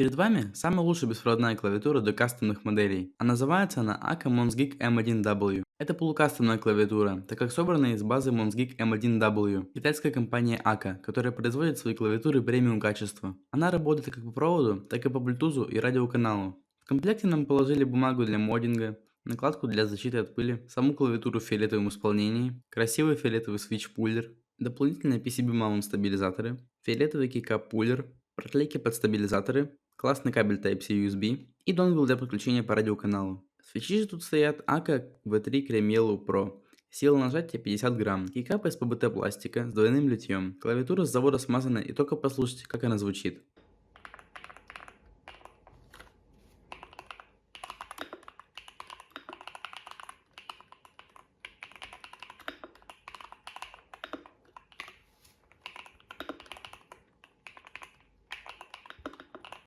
Перед вами самая лучшая беспроводная клавиатура для кастомных моделей, а называется она Aka Monsgeek M1W. Это полукастомная клавиатура, так как собрана из базы Monsgeek M1W, китайская компания Aka, которая производит свои клавиатуры премиум качества. Она работает как по проводу, так и по Bluetooth и радиоканалу. В комплекте нам положили бумагу для моддинга, накладку для защиты от пыли, саму клавиатуру в фиолетовом исполнении, красивый фиолетовый свитч-пуллер, дополнительные PCB-маунт стабилизаторы, фиолетовый кейкап-пуллер, проклейки под стабилизаторы, классный кабель Type-C USB и донгл для подключения по радиоканалу. Свечи же тут стоят Aka V3 Cream Yellow Pro. Сила нажатия 50 грамм. Кейкап из ПБТ пластика с двойным литьем. Клавиатура с завода смазана, и только послушайте, как она звучит.